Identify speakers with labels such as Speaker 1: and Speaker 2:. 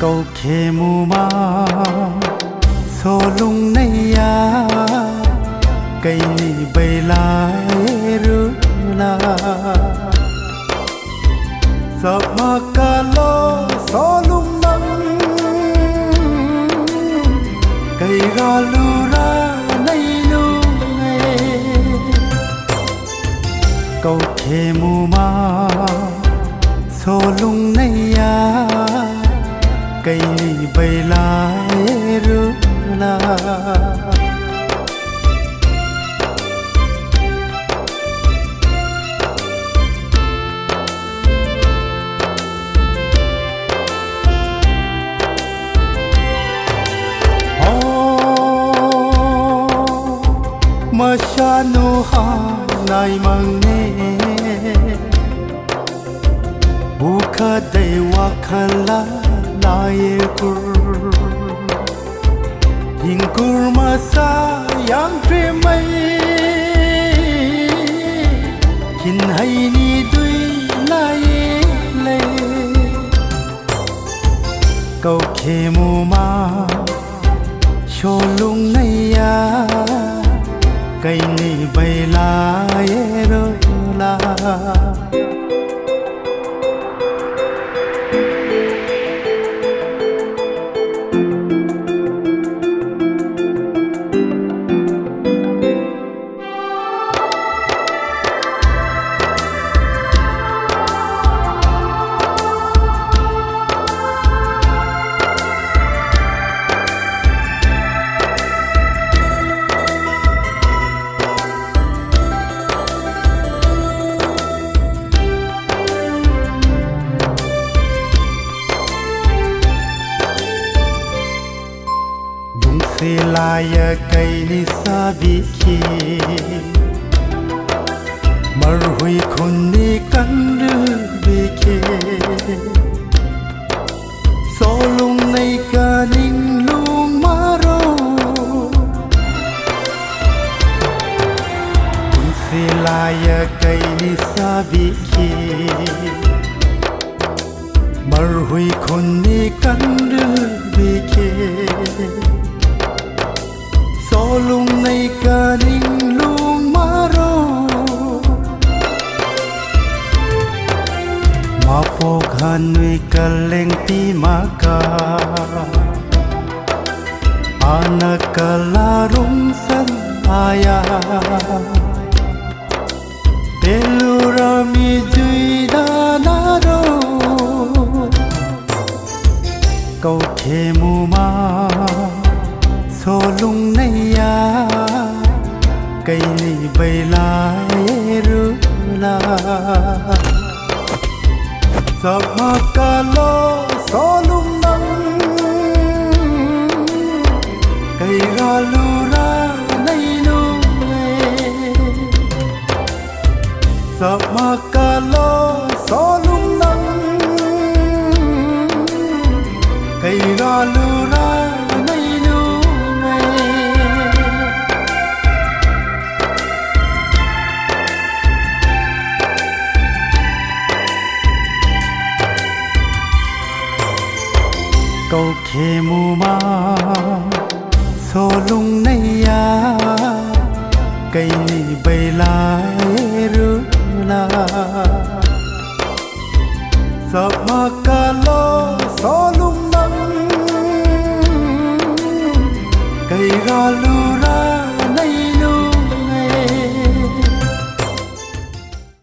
Speaker 1: câu khê mù ma số lung nay ya cây ni bay lại rú la sập ma ca lo số lung nắng cây ra lu ra nay lu nghe câu khê mù ma số lung nay ya cây ni bay lại rú la Masyano hanay mange Buka day wakala laykur Hingkur masayang premay Kinhay ni duy laye le Câu khê mù ma Sho lung nay ya cây ni bay lại rồi la se laya cây ni sa bi khi mar hui khun ni kan ru bi khi so lung nei ka ning lung ma ro se laya cây ni sa bi khi mar hui khun ni kan ru bi khi so lung nay ka ning lung ma ro ma po khan nui ka leng ti ma ka ana ka la rum san aya telura mi jui da na ro câu khê mù ma số lung nay ya cây ni bay lại rú la sập ma ca lo số lung nắng cây ra lu ra nay lu nghe sập ma ca lo số lung nắng cây ra lu ra câu khê mù ma số lung nay ya cây ni bay lại rú la sập ma ca lo số lung nắng cây ra lu